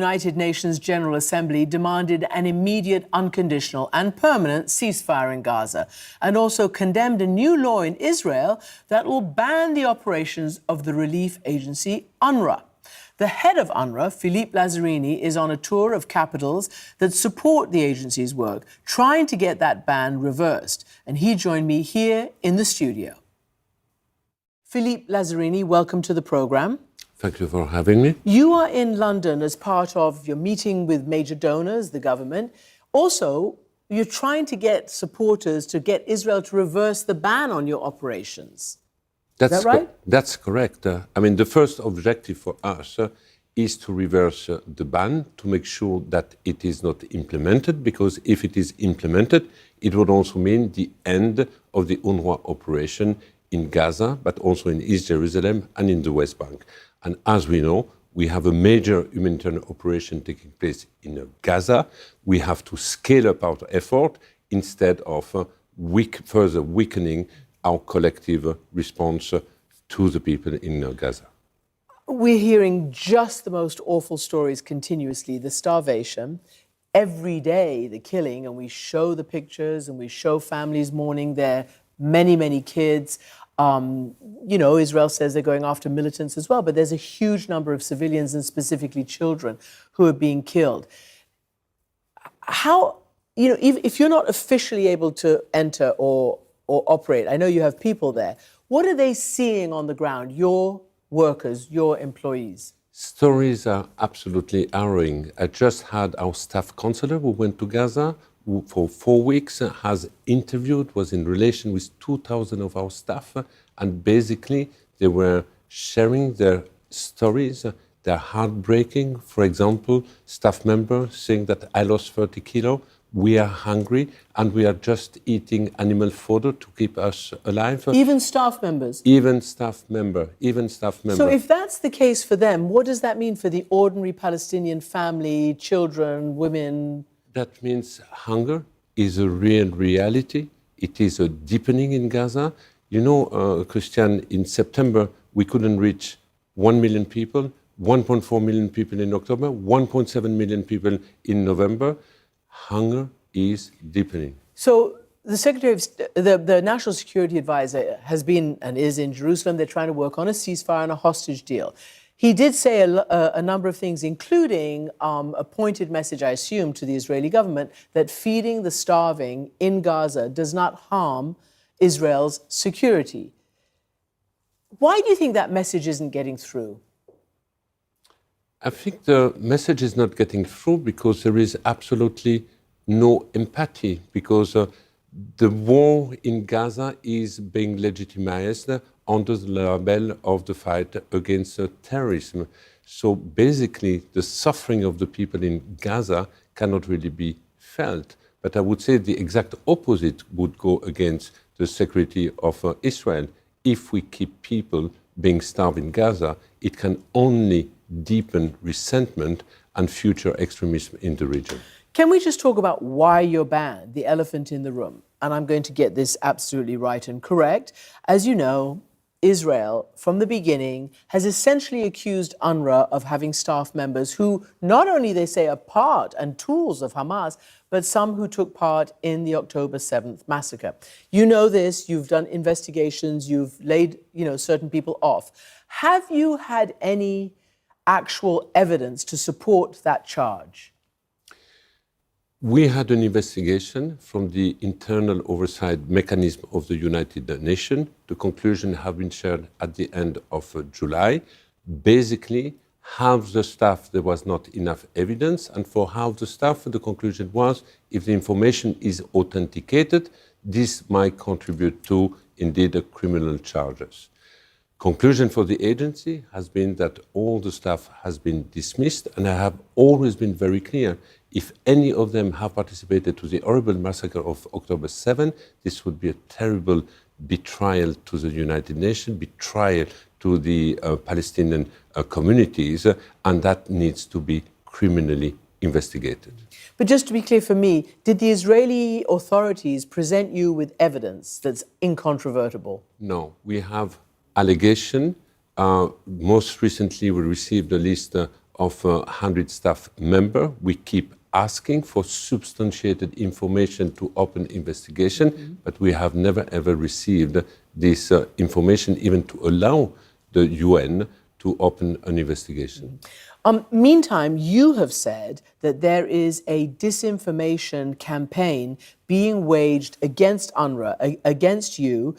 United Nations General Assembly demanded an immediate, unconditional and permanent ceasefire in Gaza and also condemned a new law in Israel that will ban the operations of the relief agency UNRWA. The head of UNRWA, Philippe Lazzarini, is on a tour of capitals that support the agency's work, trying to get that ban reversed. And he joined me here in the studio. Philippe Lazzarini, welcome to the program. Thank you for having me. You are in London as part of your meeting with major donors, the government. Also, you're trying to get supporters to get Israel to reverse the ban on your operations. Is that right? That's correct. The first objective for us is to reverse the ban, to make sure that it is not implemented, because if it is implemented, it would also mean the end of the UNRWA operation in Gaza, but also in East Jerusalem and in the West Bank. And as we know, we have a major humanitarian operation taking place in Gaza. We have to scale up our effort instead of further weakening our collective response to the people in Gaza. We're hearing just the most awful stories continuously, the starvation, every day the killing, and we show the pictures and we show families mourning their many kids. Israel says they're going after militants as well, but there's a huge number of civilians and specifically children who are being killed. How, if you're not officially able to enter or operate, I know you have people there, what are they seeing on the ground, your workers, your employees? Stories are absolutely harrowing. I just had our staff counselor who went to Gaza, who for 4 weeks has interviewed, was in relation with 2,000 of our staff, and basically they were sharing their stories. They're heartbreaking. For example, staff member saying that I lost 30 kilos, we are hungry, and we are just eating animal fodder to keep us alive. Even staff members? Even staff member. So if that's the case for them, what does that mean for the ordinary Palestinian family, children, women? That means hunger is a real reality. It is a deepening in Gaza. Christiane, in September, we couldn't reach 1 million people, 1.4 million people in October, 1.7 million people in November. Hunger is deepening. So the National Security Advisor has been and is in Jerusalem. They're trying to work on a ceasefire and a hostage deal. He did say a number of things, including a pointed message, I assume, to the Israeli government that feeding the starving in Gaza does not harm Israel's security. Why do you think that message isn't getting through? I think the message is not getting through because there is absolutely no empathy, because the war in Gaza is being legitimized under the label of the fight against terrorism. So basically, the suffering of the people in Gaza cannot really be felt. But I would say the exact opposite would go against the security of Israel. If we keep people being starved in Gaza, it can only deepen resentment and future extremism in the region. Can we just talk about why you're banned, the elephant in the room? And I'm going to get this absolutely right and correct. As you know, Israel, from the beginning, has essentially accused UNRWA of having staff members who not only, they say, are part and tools of Hamas, but some who took part in the October 7th massacre. You know this, you've done investigations, you've laid, certain people off. Have you had any actual evidence to support that charge? We had an investigation from the internal oversight mechanism of the United Nations. The conclusion have been shared at the end of July. Basically, half the staff, there was not enough evidence, and for half the staff, the conclusion was, if the information is authenticated, this might contribute to, indeed, criminal charges. Conclusion for the agency has been that all the staff has been dismissed, and I have always been very clear. If any of them have participated to the horrible massacre of October 7, this would be a terrible betrayal to the United Nations, betrayal to the Palestinian communities, and that needs to be criminally investigated. But just to be clear for me, did the Israeli authorities present you with evidence that's incontrovertible? No, we have allegation. Most recently, we received a list of 100 staff members. We keep asking for substantiated information to open investigation, but we have never ever received this information even to allow the UN to open an investigation. Meantime, you have said that there is a disinformation campaign being waged against UNRWA, against you,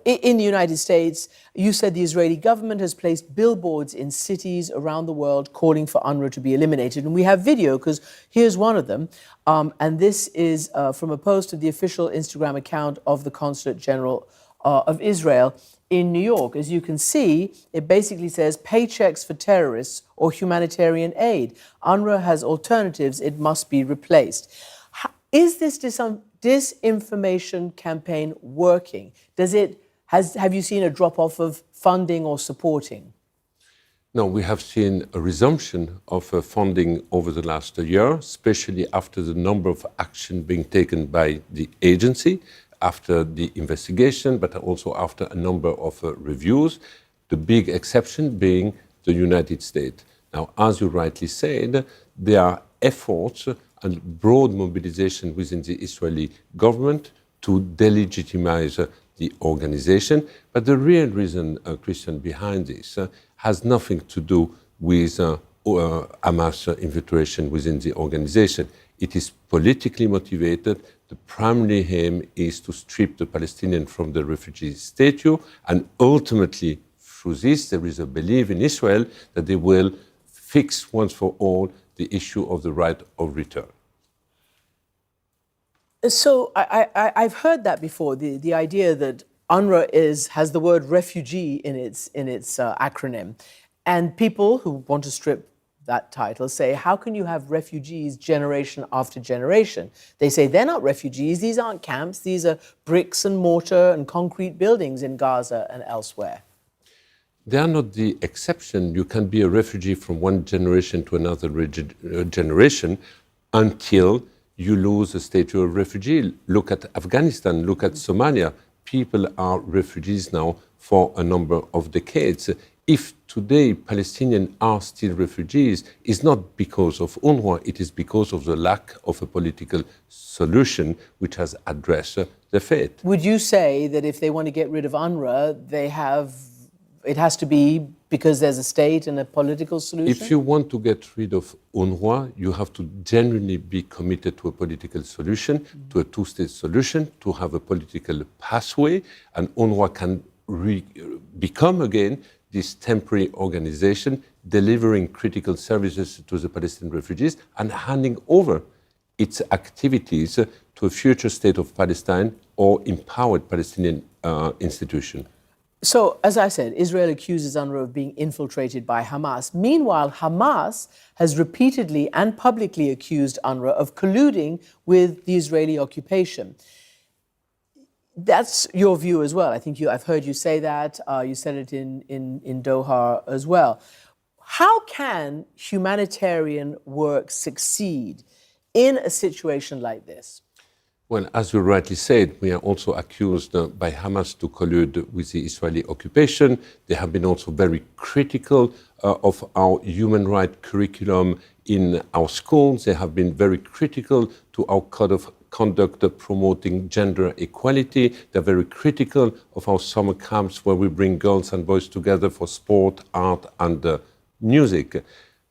in the United States. You said the Israeli government has placed billboards in cities around the world calling for UNRWA to be eliminated. And we have video, because here's one of them. And this is from a post of the official Instagram account of the Consulate-General of Israel in New York. As you can see, it basically says paychecks for terrorists or humanitarian aid. UNRWA has alternatives, it must be replaced. Is this disinformation campaign working? Have you seen a drop-off of funding or supporting? No, we have seen a resumption of funding over the last year, especially after the number of actions being taken by the agency, after the investigation, but also after a number of reviews, the big exception being the United States. Now, as you rightly said, there are efforts and broad mobilization within the Israeli government to delegitimize the organization. But the real reason, Christian, behind this has nothing to do with Hamas infiltration within the organization. It is politically motivated. The primary aim is to strip the Palestinians from the refugee status, and ultimately, through this, there is a belief in Israel that they will fix once for all the issue of the right of return. So I've heard that before, the idea that UNRWA has the word refugee in its acronym. And people who want to strip that title say, how can you have refugees generation after generation? They say they're not refugees, these aren't camps, these are bricks and mortar and concrete buildings in Gaza and elsewhere. They are not the exception. You can be a refugee from one generation to another generation until you lose the status of refugee. Look at Afghanistan, look at Somalia. People are refugees now for a number of decades. If today Palestinians are still refugees, it's not because of UNRWA, it is because of the lack of a political solution which has addressed the fate. Would you say that if they want to get rid of UNRWA, it has to be because there's a state and a political solution? If you want to get rid of UNRWA, you have to genuinely be committed to a political solution, to a two-state solution, to have a political pathway, and UNRWA can become again this temporary organization delivering critical services to the Palestinian refugees and handing over its activities to a future state of Palestine or empowered Palestinian institution. So, as I said, Israel accuses UNRWA of being infiltrated by Hamas. Meanwhile, Hamas has repeatedly and publicly accused UNRWA of colluding with the Israeli occupation. That's your view as well. I think I've heard you say that. You said it in Doha as well. How can humanitarian work succeed in a situation like this? Well, as you rightly said, we are also accused by Hamas to collude with the Israeli occupation. They have been also very critical of our human rights curriculum in our schools. They have been very critical to our code of conduct promoting gender equality. They're very critical of our summer camps where we bring girls and boys together for sport, art, and music.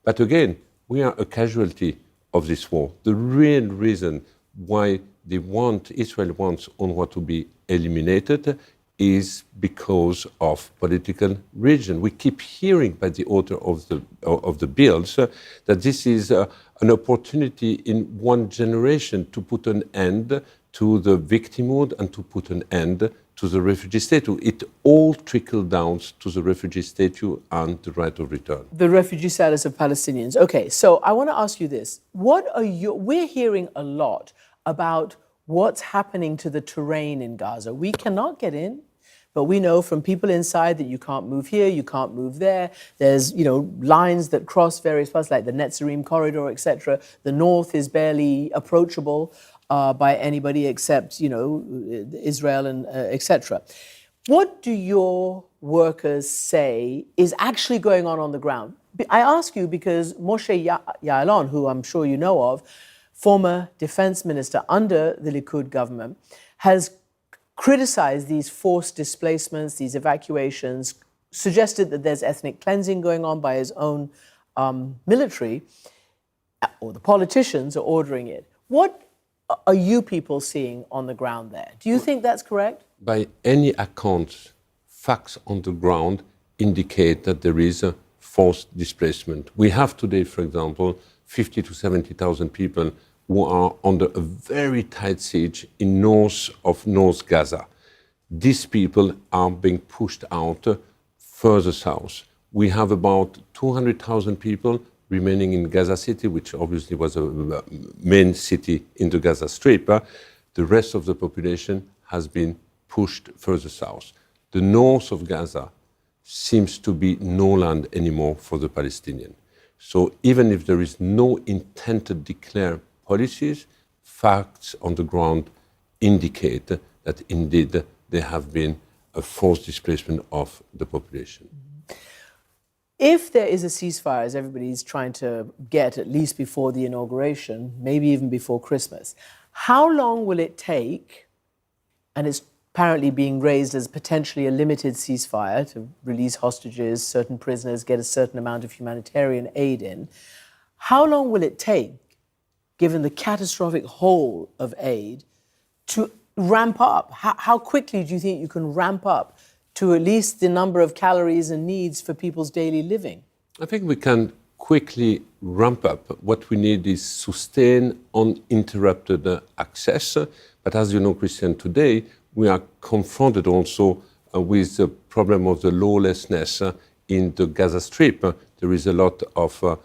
But again, we are a casualty of this war. The real reason why Israel wants UNRWA to be eliminated is because of political region. We keep hearing by the author of the bills that this is an opportunity in one generation to put an end to the victimhood and to put an end to the refugee status. It all trickled down to the refugee status and the right of return. The refugee status of Palestinians. Okay, so I want to ask you this. We're hearing a lot about what's happening to the terrain in Gaza. We cannot get in, but we know from people inside that you can't move here, you can't move there. There's, lines that cross various parts, like the Lazzarini corridor, etc. The north is barely approachable by anybody except, Israel and etc. What do your workers say is actually going on the ground? I ask you because Moshe Ya'alon, who I'm sure you know of, former defense minister under the Likud government, has criticized these forced displacements, these evacuations, suggested that there's ethnic cleansing going on by his own military, or the politicians are ordering it. What are you people seeing on the ground there? Do you think that's correct? By any account, facts on the ground indicate that there is a forced displacement. We have today, for example, 50 to 70,000 people who are under a very tight siege in north Gaza. These people are being pushed out further south. We have about 200,000 people remaining in Gaza City, which obviously was a main city in the Gaza Strip. The rest of the population has been pushed further south. The north of Gaza seems to be no land anymore for the Palestinians. So even if there is no intent to declare policies, facts on the ground indicate that indeed there have been a forced displacement of the population. If there is a ceasefire, as everybody's trying to get at least before the inauguration, maybe even before Christmas, how long will it take, and it's apparently being raised as potentially a limited ceasefire to release hostages, certain prisoners, get a certain amount of humanitarian aid in, how long will it take, given the catastrophic hole of aid, to ramp up? How quickly do you think you can ramp up to at least the number of calories and needs for people's daily living? I think we can quickly ramp up. What we need is sustained, uninterrupted access. But as you know, Christiane, today we are confronted also with the problem of the lawlessness in the Gaza Strip. There is a lot of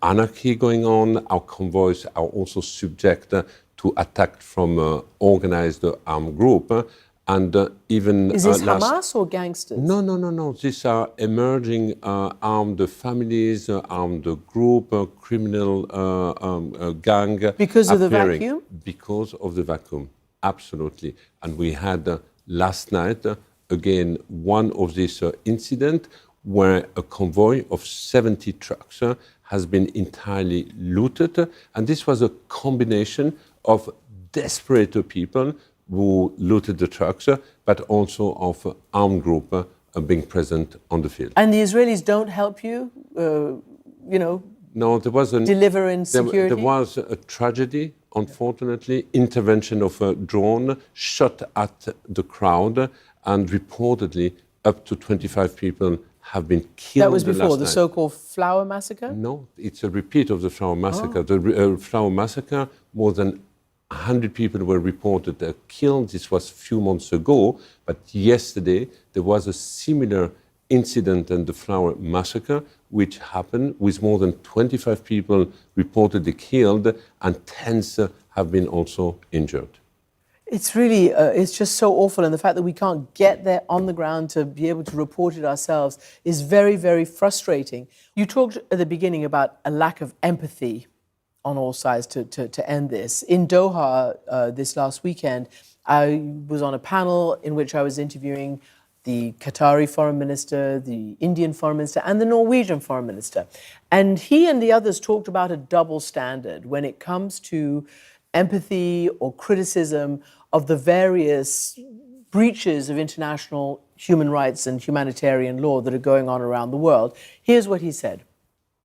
anarchy going on. Our convoys are also subject to attack from organized armed group. And even is this Hamas or gangsters? No. These are emerging armed families, armed group, criminal gang. Because of the vacuum? Because of the vacuum, absolutely. And we had last night, again, one of these incidents where a convoy of 70 trucks has been entirely looted. And this was a combination of desperate people who looted the trucks, but also of armed group being present on the field. And the Israelis don't help you, No, there was deliver in security? There was a tragedy, unfortunately, intervention of a drone shot at the crowd, and reportedly up to 25 people have been killed. That was before the so-called Flower Massacre? No, it's a repeat of the Flower Massacre. The Flower Massacre, more than 100 people were reported killed. This was a few months ago, but yesterday there was a similar incident in the Flower Massacre, which happened with more than 25 people reportedly killed, and tens have been also injured. It's really, it's just so awful. And the fact that we can't get there on the ground to be able to report it ourselves is very, very frustrating. You talked at the beginning about a lack of empathy on all sides to end this. In Doha this last weekend, I was on a panel in which I was interviewing the Qatari foreign minister, the Indian foreign minister, and the Norwegian foreign minister. And he and the others talked about a double standard when it comes to empathy or criticism of the various breaches of international human rights and humanitarian law that are going on around the world. Here's what he said.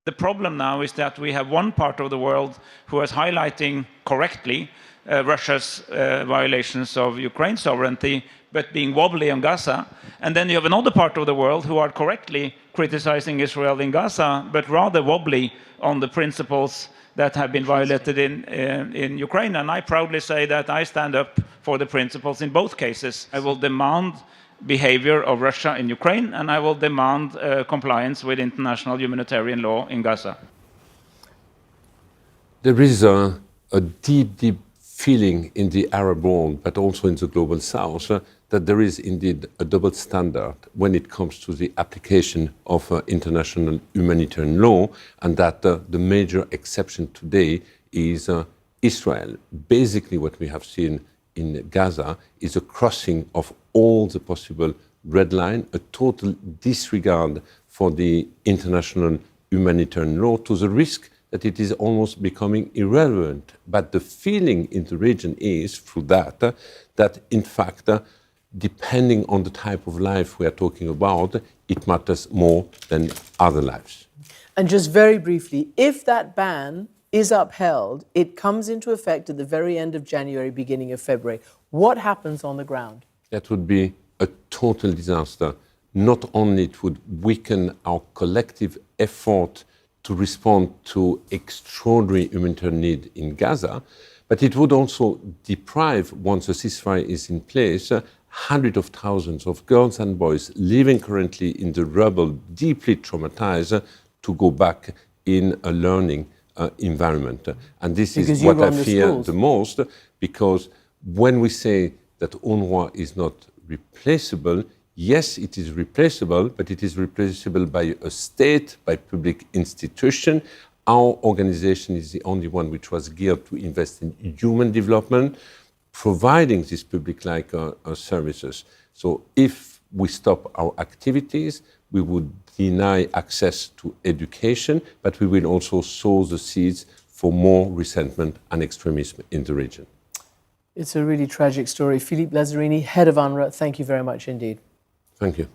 The problem now is that we have one part of the world who is highlighting correctly Russia's violations of Ukraine's sovereignty, but being wobbly on Gaza. And then you have another part of the world who are correctly criticizing Israel in Gaza, but rather wobbly on the principles that have been violated in Ukraine. And I proudly say that I stand up for the principles in both cases. I will demand behavior of Russia in Ukraine, and I will demand compliance with international humanitarian law in Gaza. There is a deep feeling in the Arab world, but also in the global South, that there is indeed a double standard when it comes to the application of international humanitarian law, and that the major exception today is Israel. Basically, what we have seen in Gaza is a crossing of all the possible red line, a total disregard for the international humanitarian law, to the risk that it is almost becoming irrelevant. But the feeling in the region is, through that, that in fact, depending on the type of life we are talking about, it matters more than other lives. And just very briefly, if that ban is upheld, it comes into effect at the very end of January, beginning of February. What happens on the ground? That would be a total disaster. Not only it would weaken our collective effort to respond to extraordinary humanitarian need in Gaza, but it would also deprive, once a ceasefire is in place, hundreds of thousands of girls and boys living currently in the rubble, deeply traumatized, to go back in a learning environment. And this is what I fear the most, because when we say that UNRWA is not replaceable, yes, it is replaceable, but it is replaceable by a state, by public institution. Our organization is the only one which was geared to invest in human development, providing these public-like services. So if we stop our activities, we would deny access to education, but we will also sow the seeds for more resentment and extremism in the region. It's a really tragic story. Philippe Lazzarini, head of UNRWA, thank you very much indeed. Thank you.